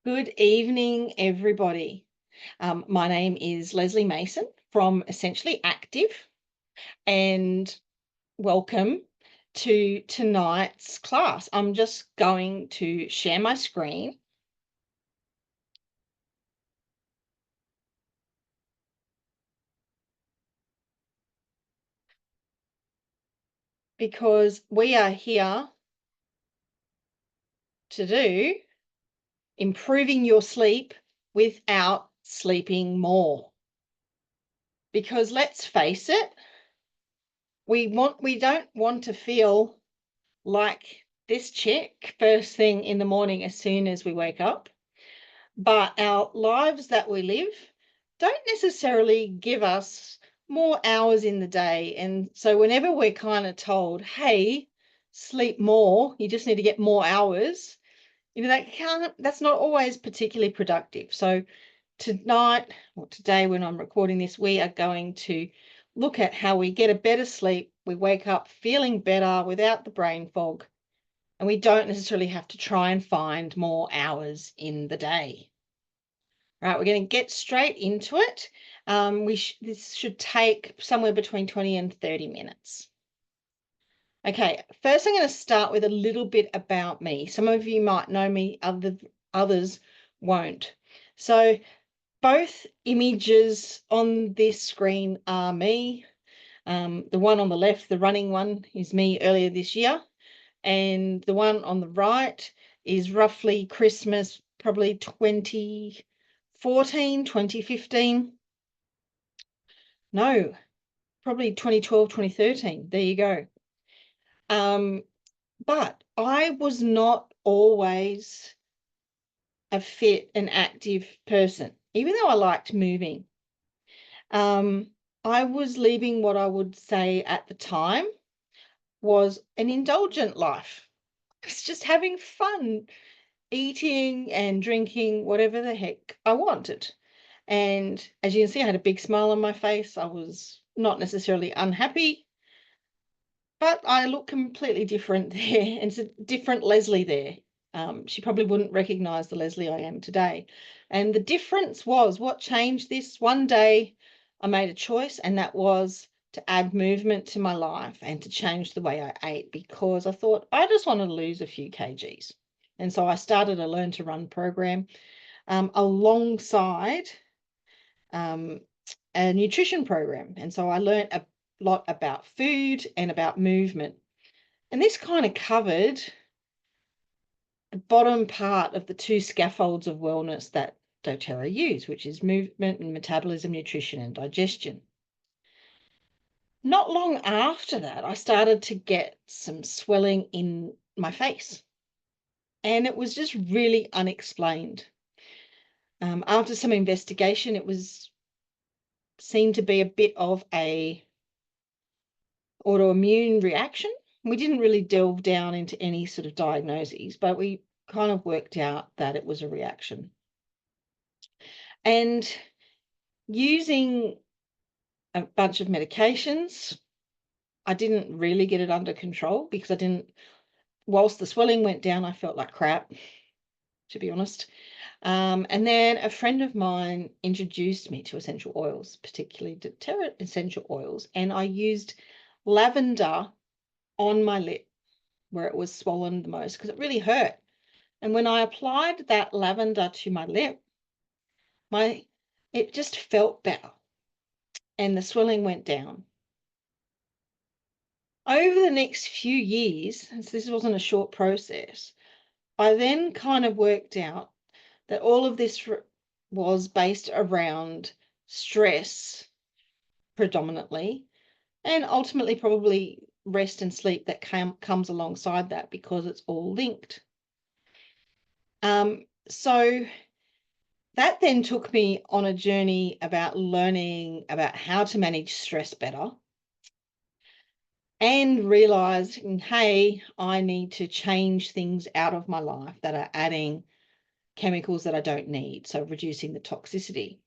Good evening, everybody. My name is Leslie Mason from Essentially Active, and welcome to tonight's class. I'm just going to share my screen. Because we are here to do improving your sleep without sleeping more. Because let's face it, we don't want to feel like this chick first thing in the morning as soon as we wake up. But our lives that we live don't necessarily give us more hours in the day. And so whenever we're kind of told, hey, sleep more, you just need to get more hours, that's not always particularly productive. So tonight or today when I'm recording this, we are going to look at how we get a better sleep. We wake up feeling better without the brain fog, and we don't necessarily have to try and find more hours in the day. All right, we're going to get straight into it. This should take somewhere between 20 and 30 minutes. Okay, first I'm going to start with a little bit about me. Some of you might know me, others won't. So both images on this screen are me. The one on the left, the running one, is me earlier this year. And the one on the right is roughly Christmas, probably 2014, 2015. No, probably 2012, 2013. There you go. But I was not always a fit and active person, even though I liked moving. I was leading what I would say at the time was an indulgent life. I was just having fun, eating and drinking whatever the heck I wanted. And as you can see, I had a big smile on my face. I was not necessarily unhappy, but I look completely different there. And it's a different Leslie there. She probably wouldn't recognize the Leslie I am today. And the difference was what changed this. One day I made a choice, and that was to add movement to my life and to change the way I ate, because I thought I just want to lose a few kgs. And so I started a Learn to Run program alongside a nutrition program. And so I learned a lot about food and about movement. And this kind of covered the bottom part of the two scaffolds of wellness that doTERRA use, which is movement and metabolism, nutrition and digestion. Not long after that, I started to get some swelling in my face, and it was just really unexplained. After some investigation, it was seen to be a bit of a autoimmune reaction. We didn't really delve down into any sort of diagnoses, but we kind of worked out that it was a reaction. And using a bunch of medications, I didn't really get it under control because whilst the swelling went down, I felt like crap, to be honest. And then a friend of mine introduced me to essential oils, particularly doTERRA essential oils, and I used lavender on my lip where it was swollen the most because it really hurt. And when I applied that lavender to my lip, it just felt better and the swelling went down. Over the next few years, since this wasn't a short process, I then kind of worked out that all of this was based around stress predominantly, and ultimately probably rest and sleep that comes alongside that, because it's all linked. So that then took me on a journey about learning about how to manage stress better, and realizing, hey, I need to change things out of my life that are adding chemicals that I don't need, so reducing the toxicity.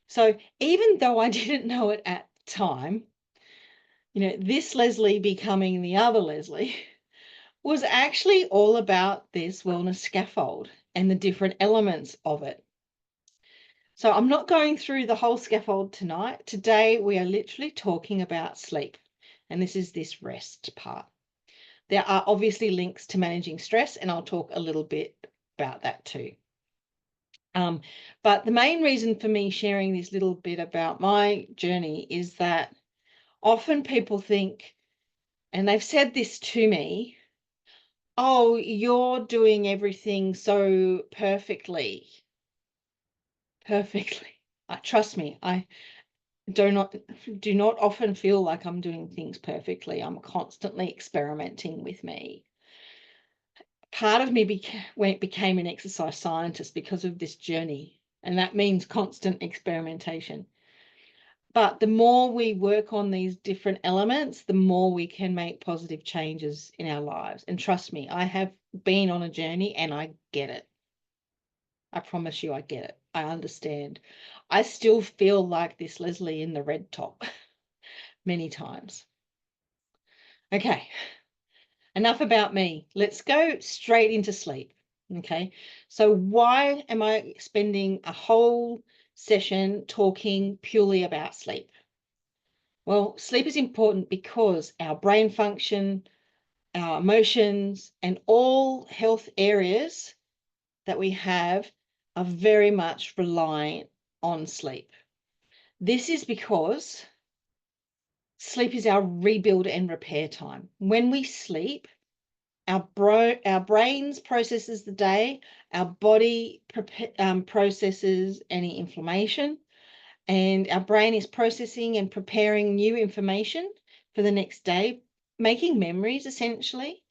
So even though I didn't know it at the time, this Leslie becoming the other Leslie was actually all about this wellness scaffold and the different elements of it. So I'm not going through the whole scaffold tonight. Today, we are literally talking about sleep, and this is this rest part. There are obviously links to managing stress, and I'll talk a little bit about that too. But the main reason for me sharing this little bit about my journey is that often people think, and they've said this to me, oh, you're doing everything so perfectly. Trust me, I do not often feel like I'm doing things perfectly. I'm constantly experimenting with me. Part of me became an exercise scientist because of this journey, and that means constant experimentation. But the more we work on these different elements, the more we can make positive changes in our lives. And trust me, I have been on a journey and I get it. I promise you, I get it. I understand. I still feel like this Leslie in the red top many times. Okay, enough about me. Let's go straight into sleep. Okay, so why am I spending a whole session talking purely about sleep? Well, sleep is important because our brain function, our emotions, and all health areas that we have are very much reliant on sleep. This is because sleep is our rebuild and repair time. When we sleep, our brains processes the day, our body processes any inflammation, and our brain is processing and preparing new information for the next day, making memories essentially.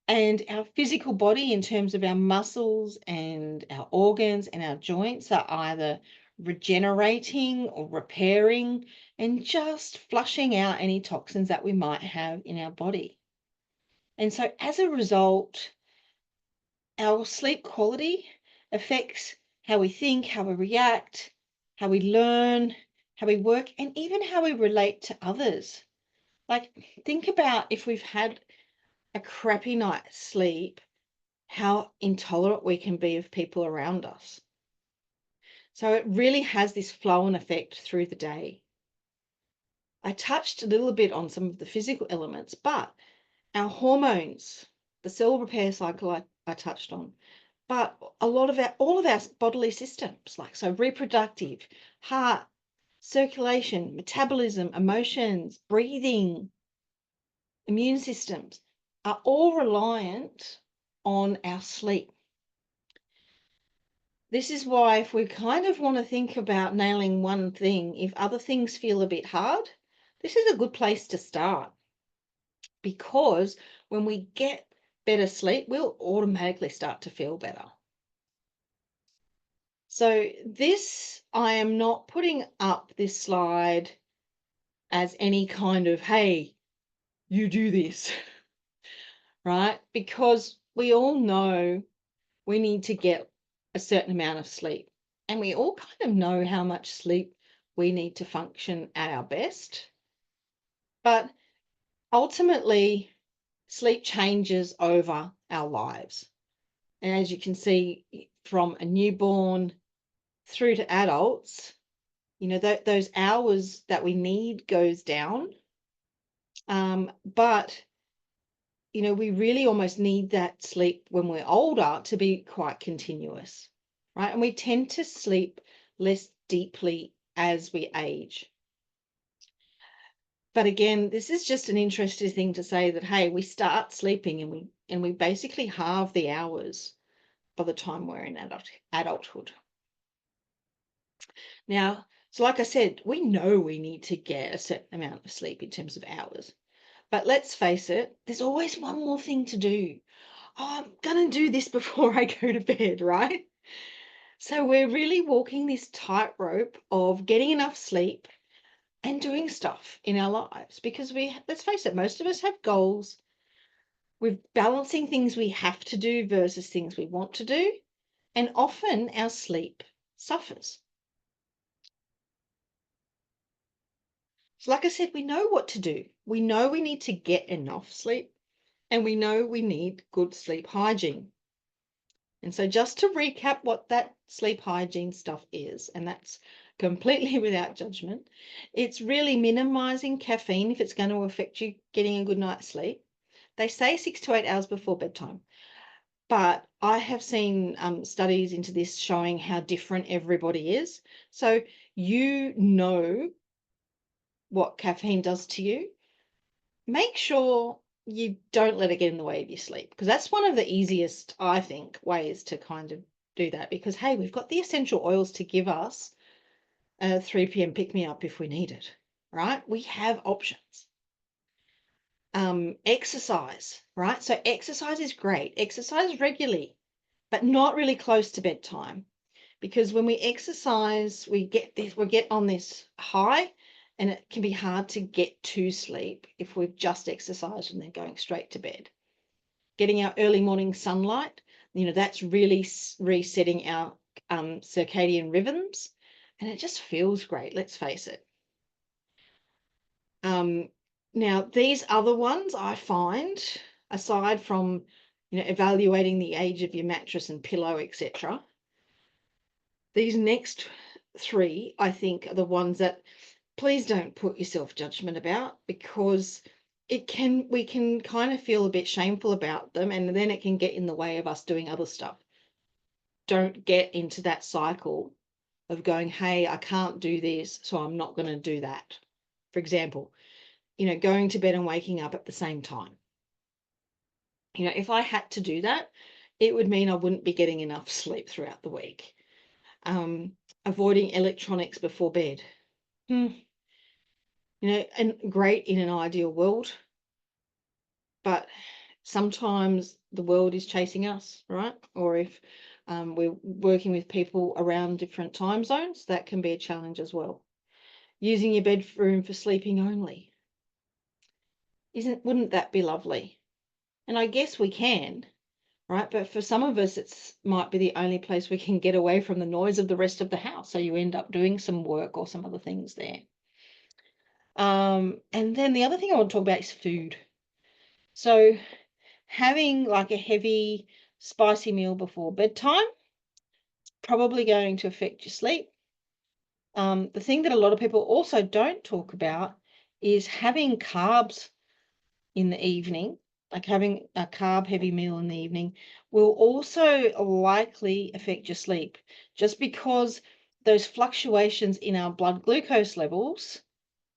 And our physical body, in terms of our muscles and our organs and our joints, are either regenerating or repairing and just flushing out any toxins that we might have in our body. And so as a result, our sleep quality affects how we think, how we react, how we learn, how we work, and even how we relate to others. Like, think about if we've had a crappy night's sleep, how intolerant we can be of people around us. So it really has this flow-on effect through the day. I touched a little bit on some of the physical elements, but our hormones, the cell repair cycle I touched on, but all of our bodily systems, like so reproductive, heart, circulation, metabolism, emotions, breathing, immune systems, are all reliant on our sleep. This is why if we kind of want to think about nailing one thing, if other things feel a bit hard, this is a good place to start. Because when we get better sleep, we'll automatically start to feel better. So this, I am not putting up this slide as any kind of, hey, you do this, right? Because we all know we need to get a certain amount of sleep. And we all kind of know how much sleep we need to function at our best. But ultimately, sleep changes over our lives. And as you can see, from a newborn through to adults, you know, those hours that we need goes down. But, you know, we really almost need that sleep when we're older to be quite continuous, right? And we tend to sleep less deeply as we age. But again, this is just an interesting thing to say that, hey, we start sleeping and we basically halve the hours by the time we're in adulthood. Now, so like I said, we know we need to get a certain amount of sleep in terms of hours. But let's face it, there's always one more thing to do. Oh, I'm going to do this before I go to bed, right? So we're really walking this tightrope of getting enough sleep and doing stuff in our lives because let's face it, most of us have goals. We're balancing things we have to do versus things we want to do. And often our sleep suffers. So like I said, we know what to do. We know we need to get enough sleep and we know we need good sleep hygiene. And so just to recap what that sleep hygiene stuff is, and that's completely without judgment, it's really minimizing caffeine if it's going to affect you getting a good night's sleep. They say 6 to 8 hours before bedtime, but I have seen studies into this showing how different everybody is. So you know what caffeine does to you. Make sure you don't let it get in the way of your sleep, because that's one of the easiest, I think, ways to kind of do that, because hey, we've got the essential oils to give us a 3 p.m. pick-me-up if we need it, right? We have options. Exercise, right? So exercise is great. Exercise regularly, but not really close to bedtime, because when we exercise, we get on this high, and it can be hard to get to sleep if we've just exercised and then going straight to bed. Getting our early morning sunlight, that's really resetting our circadian rhythms, and it just feels great, let's face it. Now, these other ones I find, aside from evaluating the age of your mattress and pillow, etc., these next 3, I think, are the ones that please don't put your self-judgment about, because we can kind of feel a bit shameful about them, and then it can get in the way of us doing other stuff. Don't get into that cycle of going, hey, I can't do this, so I'm not going to do that. For example, going to bed and waking up at the same time. If I had to do that, it would mean I wouldn't be getting enough sleep throughout the week. Avoiding electronics before bed. And great in an ideal world, but sometimes the world is chasing us, right? Or if we're working with people around different time zones, that can be a challenge as well. Using your bedroom for sleeping only. Wouldn't that be lovely? And I guess we can, right? But for some of us, might be the only place we can get away from the noise of the rest of the house. So you end up doing some work or some other things there. And then the other thing I want to talk about is food. So having like a heavy, spicy meal before bedtime is probably going to affect your sleep. The thing that a lot of people also don't talk about is having carbs in the evening, like having a carb-heavy meal in the evening, will also likely affect your sleep, just because those fluctuations in our blood glucose levels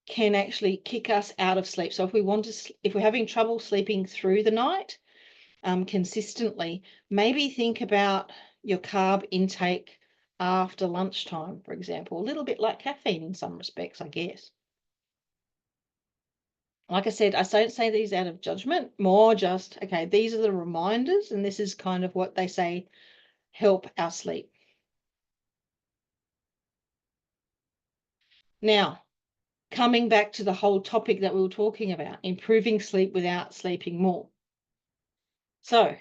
can actually kick us out of sleep. So if we're having trouble sleeping through the night consistently, maybe think about your carb intake after lunchtime, for example, a little bit like caffeine in some respects, I guess. Like I said, I don't say these out of judgment, more just, okay, these are the reminders, and this is kind of what they say help our sleep. Now, coming back to the whole topic that we were talking about, improving sleep without sleeping more. So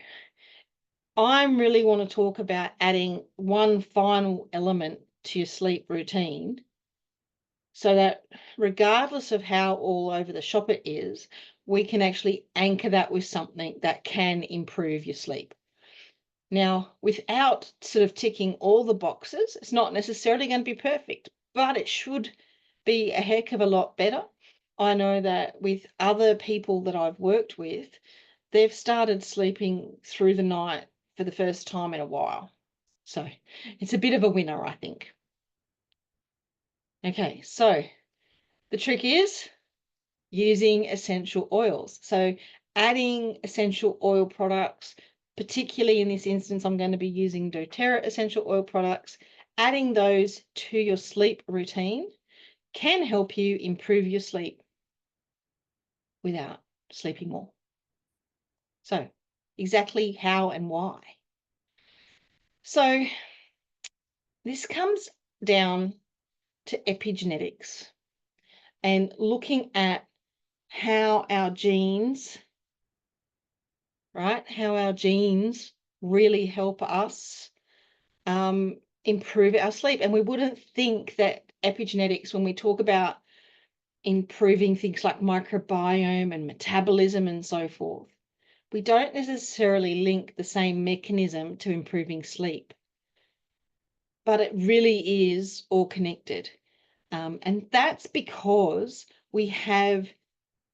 I really want to talk about adding one final element to your sleep routine, so that regardless of how all over the shop it is, we can actually anchor that with something that can improve your sleep. Now, without sort of ticking all the boxes, it's not necessarily going to be perfect, but it should be a heck of a lot better. I know that with other people that I've worked with, they've started sleeping through the night for the first time in a while. So it's a bit of a winner, I think. Okay, so the trick is using essential oils. So adding essential oil products, particularly in this instance, I'm going to be using doTERRA essential oil products. Adding those to your sleep routine can help you improve your sleep without sleeping more. So exactly how and why? So this comes down to epigenetics and looking at how our genes, right? How our genes really help us improve our sleep. And we wouldn't think that epigenetics, when we talk about improving things like microbiome and metabolism and so forth, we don't necessarily link the same mechanism to improving sleep, but it really is all connected. And that's because we have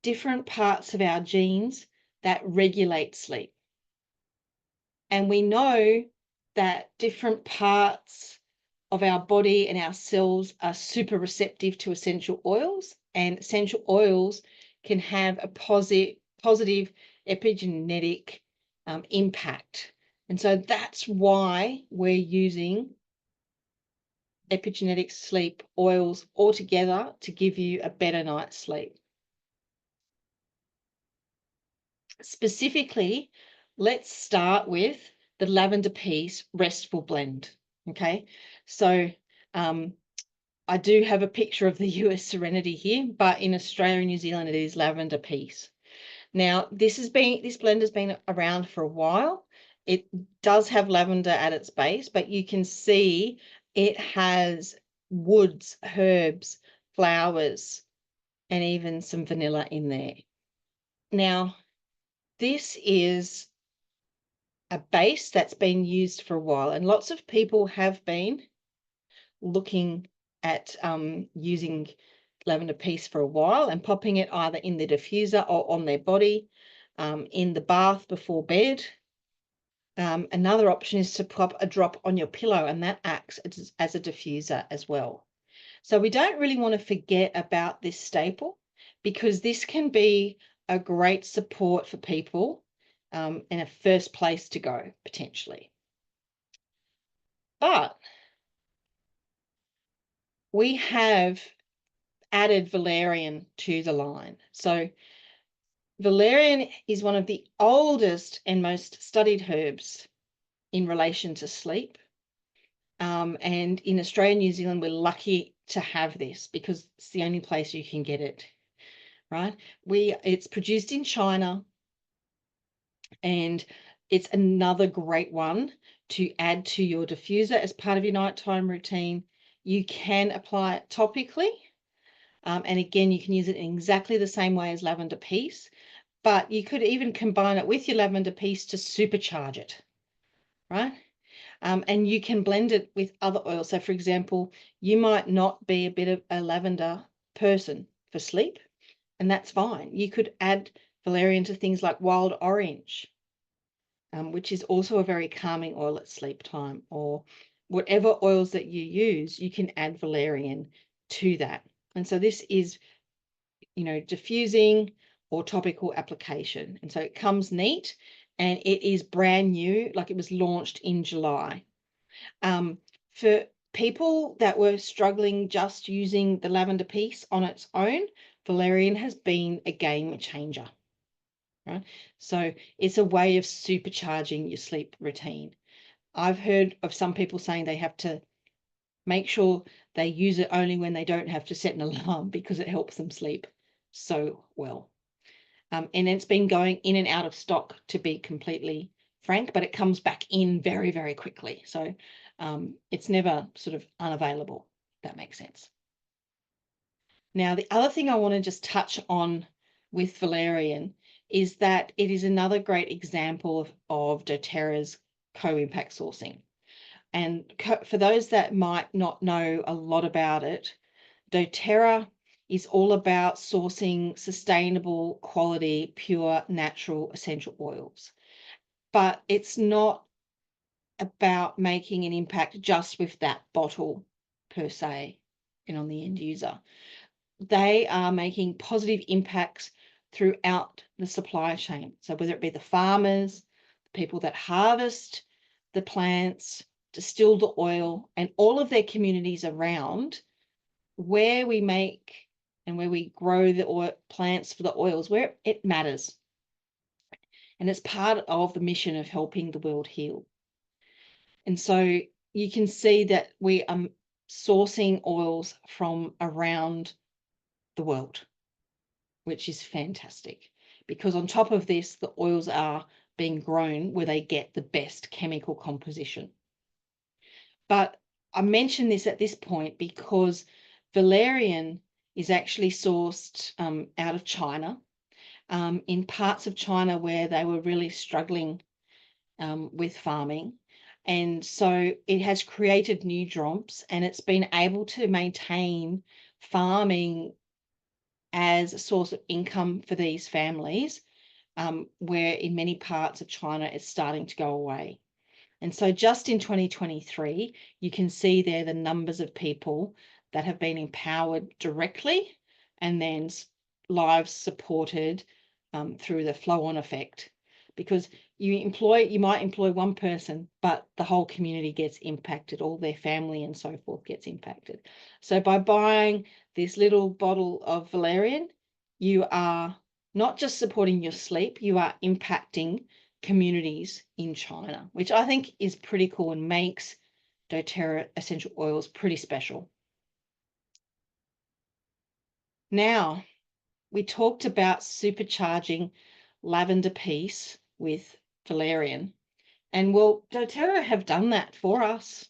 different parts of our genes that regulate sleep. And we know that different parts of our body and our cells are super receptive to essential oils, and essential oils can have a positive epigenetic impact. And so that's why we're using epigenetic sleep oils all together to give you a better night's sleep. Specifically, let's start with the Lavender Peace Restful Blend. Okay, so I do have a picture of the US Serenity here, but in Australia and New Zealand, it is Lavender Peace. Now, this blend has been around for a while. It does have lavender at its base, but you can see it has woods, herbs, flowers, and even some vanilla in there. Now, this is a base that's been used for a while, and lots of people have been looking at using Lavender Peace for a while and popping it either in the diffuser or on their body, in the bath before bed. Another option is to pop a drop on your pillow, and that acts as a diffuser as well. So we don't really want to forget about this staple, because this can be a great support for people, and a first place to go potentially. But we have added valerian to the line. So valerian is one of the oldest and most studied herbs in relation to sleep. And in Australia and New Zealand, we're lucky to have this because it's the only place you can get it, right? It's produced in China, and it's another great one to add to your diffuser as part of your nighttime routine. You can apply it topically. And again, you can use it in exactly the same way as Lavender Peace, but you could even combine it with your Lavender Peace to supercharge it, right? And you can blend it with other oils. So for example, you might not be a bit of a lavender person for sleep, and that's fine. You could add valerian to things like wild orange, which is also a very calming oil at sleep time, or whatever oils that you use, you can add valerian to that. And so this is, diffusing or topical application. And so it comes neat, and it is brand new, like it was launched in July. For people that were struggling just using the Lavender Peace on its own, valerian has been a game changer, right? So it's a way of supercharging your sleep routine. I've heard of some people saying they have to make sure they use it only when they don't have to set an alarm, because it helps them sleep so well. And it's been going in and out of stock, to be completely frank, but it comes back in very, very quickly. So it's never sort of unavailable, if that makes sense. Now, the other thing I want to just touch on with valerian is that it is another great example of doTERRA's co-impact sourcing. And for those that might not know a lot about it, doTERRA is all about sourcing sustainable, quality, pure, natural, essential oils. But it's not about making an impact just with that bottle per se and on the end user. They are making positive impacts throughout the supply chain. So whether it be the farmers, the people that harvest the plants, distill the oil, and all of their communities around, where we make and where we grow the plants for the oils, where it matters. And it's part of the mission of helping the world heal. And so you can see that we are sourcing oils from around the world, which is fantastic, because on top of this, the oils are being grown where they get the best chemical composition. But I mention this at this point because valerian is actually sourced out of China, in parts of China where they were really struggling with farming. And so it has created new jobs, and it's been able to maintain farming as a source of income for these families, where in many parts of China it's starting to go away. And so just in 2023, you can see there the numbers of people that have been empowered directly and then lives supported through the flow-on effect. Because you might employ one person, but the whole community gets impacted, all their family and so forth gets impacted. So by buying this little bottle of valerian, you are not just supporting your sleep, you are impacting communities in China, which I think is pretty cool and makes doTERRA essential oils pretty special. Now, we talked about supercharging lavender peace with valerian, and well, doTERRA have done that for us.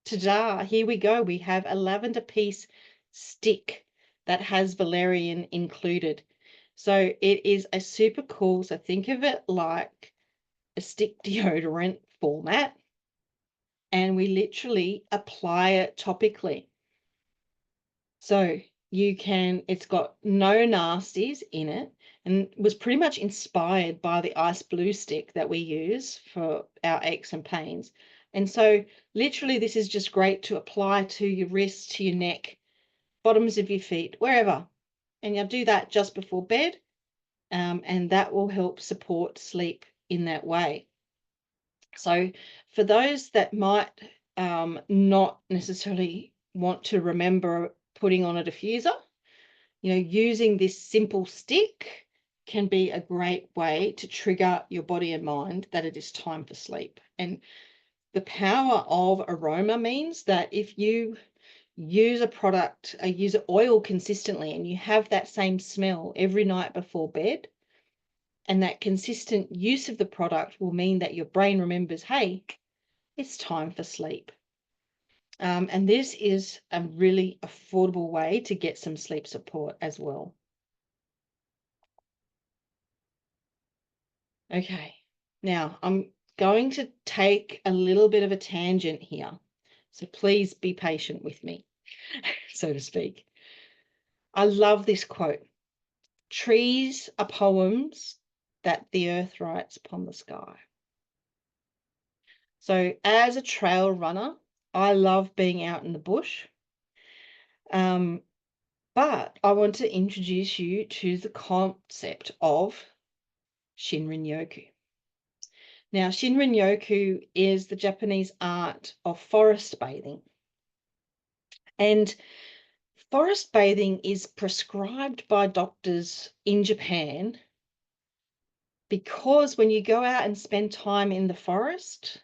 Ta-da, here we go. We have a lavender peace stick that has valerian included. So it is a super cool, so think of it like a stick deodorant format, and we literally apply it topically. So you can, it's got no nasties in it, and was pretty much inspired by the ice blue stick that we use for our aches and pains. And so literally this is just great to apply to your wrists, to your neck, bottoms of your feet, wherever. And you'll do that just before bed, and that will help support sleep in that way. So for those that might not necessarily want to remember putting on a diffuser, using this simple stick can be a great way to trigger your body and mind that it is time for sleep. And the power of aroma means that if you use a product, use an oil consistently, and you have that same smell every night before bed, and that consistent use of the product will mean that your brain remembers, hey, it's time for sleep. And this is a really affordable way to get some sleep support as well. Okay, now I'm going to take a little bit of a tangent here, so please be patient with me, so to speak. I love this quote. Trees are poems that the earth writes upon the sky. So as a trail runner, I love being out in the bush. But I want to introduce you to the concept of Shinrin-yoku. Now, Shinrin-yoku is the Japanese art of forest bathing. And forest bathing is prescribed by doctors in Japan because when you go out and spend time in the forest,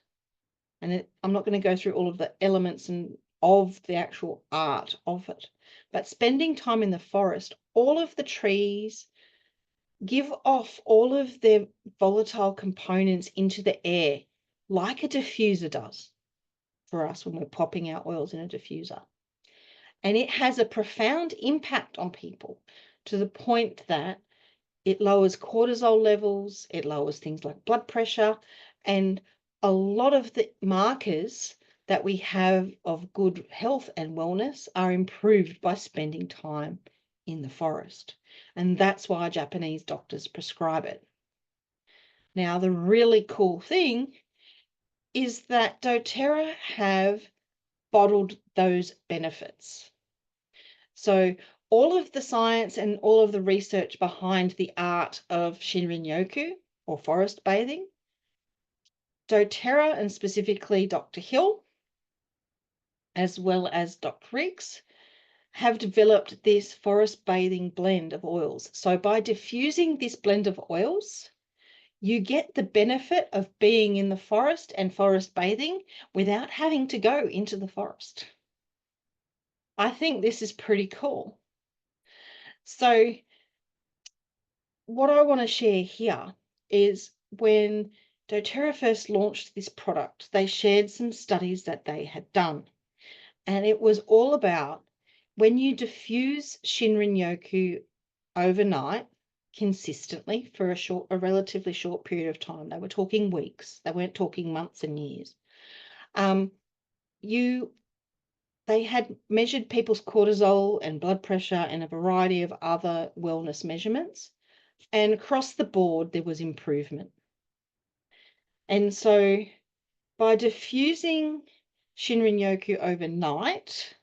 and I'm not going to go through all of the elements and of the actual art of it, but spending time in the forest, all of the trees give off all of their volatile components into the air, like a diffuser does for us when we're popping our oils in a diffuser. And it has a profound impact on people to the point that it lowers cortisol levels, it lowers things like blood pressure, and a lot of the markers that we have of good health and wellness are improved by spending time in the forest. And that's why Japanese doctors prescribe it. Now, the really cool thing is that doTERRA have bottled those benefits. So all of the science and all of the research behind the art of Shinrin-yoku or forest bathing, doTERRA and specifically Dr. Hill, as well as Dr. Riggs, have developed this forest bathing blend of oils. So by diffusing this blend of oils, you get the benefit of being in the forest and forest bathing without having to go into the forest. I think this is pretty cool. So what I want to share here is when doTERRA first launched this product, they shared some studies that they had done. And it was all about when you diffuse Shinrin-yoku overnight, consistently for a relatively short period of time. They were talking weeks. They weren't talking months and years. They had measured people's cortisol and blood pressure and a variety of other wellness measurements. And across the board, there was improvement. And so by diffusing Shinrin-yoku overnight,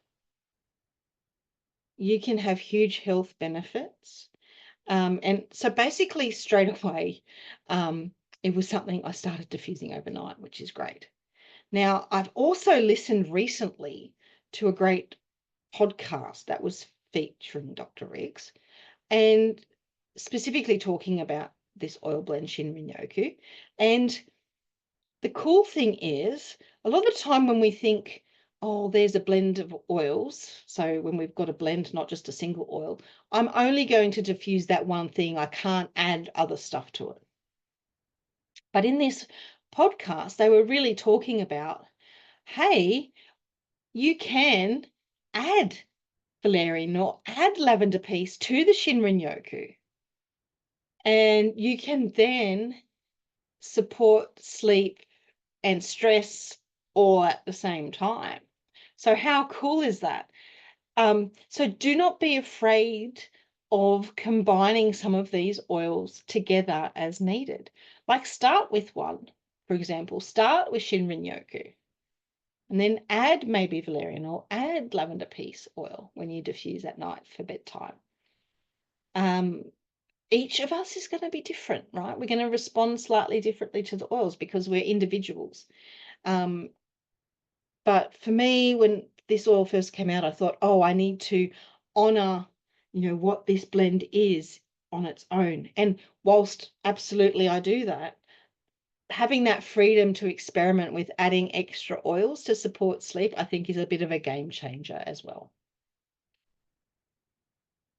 you can have huge health benefits. And so basically straight away, it was something I started diffusing overnight, which is great. Now, I've also listened recently to a great podcast that was featuring Dr. Riggs and specifically talking about this oil blend Shinrin-yoku. And the cool thing is, a lot of the time when we think, oh, there's a blend of oils, so when we've got a blend, not just a single oil, I'm only going to diffuse that one thing. I can't add other stuff to it. But in this podcast, they were really talking about, hey, you can add valerian or add lavender piece to the Shinrin-yoku. And you can then support sleep and stress all at the same time. So how cool is that? So do not be afraid of combining some of these oils together as needed. Like start with one, for example, start with Shinrin-yoku and then add maybe valerian or add lavender piece oil when you diffuse at night for bedtime. Each of us is going to be different, right? We're going to respond slightly differently to the oils because we're individuals. But for me, when this oil first came out, I thought, oh, I need to honor, what this blend is on its own. And whilst absolutely I do that, having that freedom to experiment with adding extra oils to support sleep, I think is a bit of a game changer as well.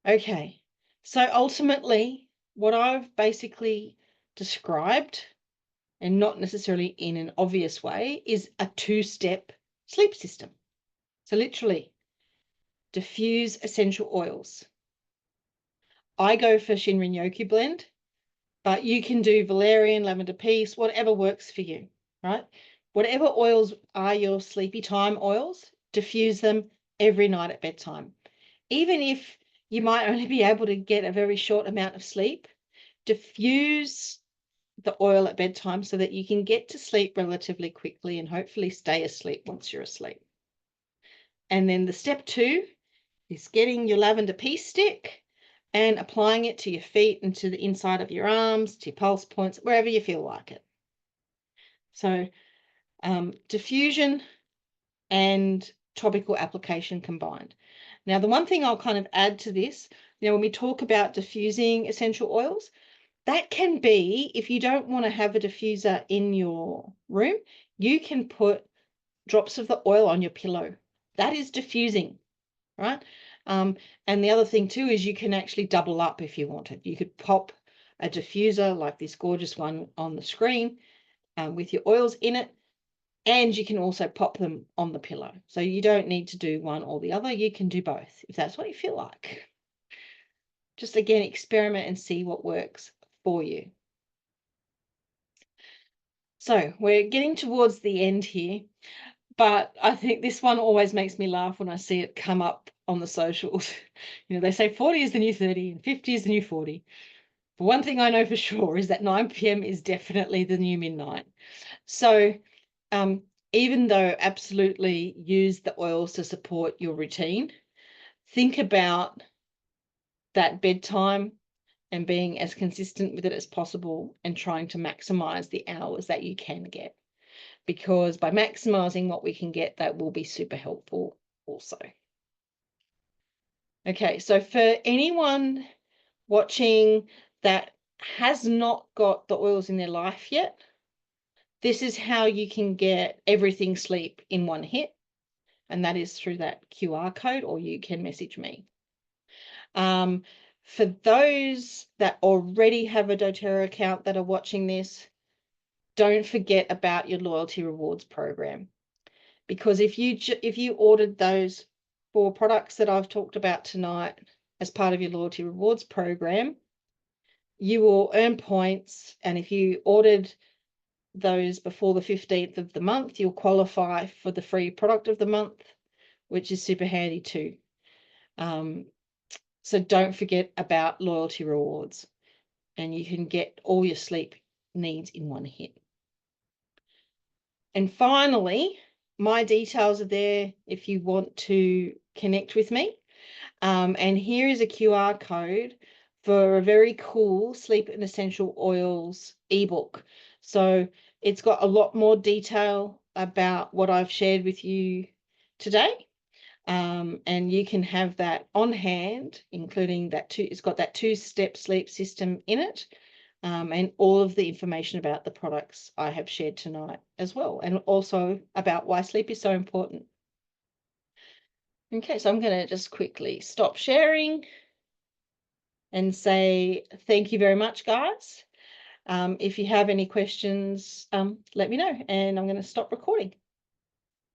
Okay, so ultimately, what I've basically described, and not necessarily in an obvious way, is a two-step sleep system. So literally, diffuse essential oils. I go for Shinrin-yoku blend, but you can do valerian, lavender piece, whatever works for you, right? Whatever oils are your sleepy time oils, diffuse them every night at bedtime. Even if you might only be able to get a very short amount of sleep, diffuse the oil at bedtime so that you can get to sleep relatively quickly and hopefully stay asleep once you're asleep. And then the step 2 is getting your lavender piece stick and applying it to your feet and to the inside of your arms, to your pulse points, wherever you feel like it. So diffusion and topical application combined. Now, the one thing I'll kind of add to this, when we talk about diffusing essential oils, that can be, if you don't want to have a diffuser in your room, you can put drops of the oil on your pillow. That is diffusing, right? And the other thing too is you can actually double up if you wanted. You could pop a diffuser like this gorgeous one on the screen with your oils in it, and you can also pop them on the pillow. So you don't need to do one or the other. You can do both if that's what you feel like. Just again, experiment and see what works for you. So we're getting towards the end here, but I think this one always makes me laugh when I see it come up on the socials. They say 40 is the new 30 and 50 is the new 40. But one thing I know for sure is that 9 p.m. is definitely the new midnight. So even though absolutely use the oils to support your routine, think about that bedtime and being as consistent with it as possible and trying to maximize the hours that you can get. Because by maximizing what we can get, that will be super helpful also. Okay, so for anyone watching that has not got the oils in their life yet, this is how you can get everything sleep in one hit, and that is through that QR code, or you can message me. For those that already have a doTERRA account that are watching this, don't forget about your loyalty rewards program, because if you ordered those 4 products that I've talked about tonight as part of your loyalty rewards program, you will earn points. And if you ordered those before the 15th of the month, you'll qualify for the free product of the month, which is super handy too. So don't forget about loyalty rewards, and you can get all your sleep needs in one hit. And finally, my details are there if you want to connect with me. And here is a QR code for a very cool Sleep and Essential Oils ebook. So it's got a lot more detail about what I've shared with you today. And you can have that on hand, including that it's got that 2-step sleep system in it, and all of the information about the products I have shared tonight as well, and also about why sleep is so important. Okay, so I'm going to just quickly stop sharing and say thank you very much, guys. If you have any questions, let me know, and I'm going to stop recording.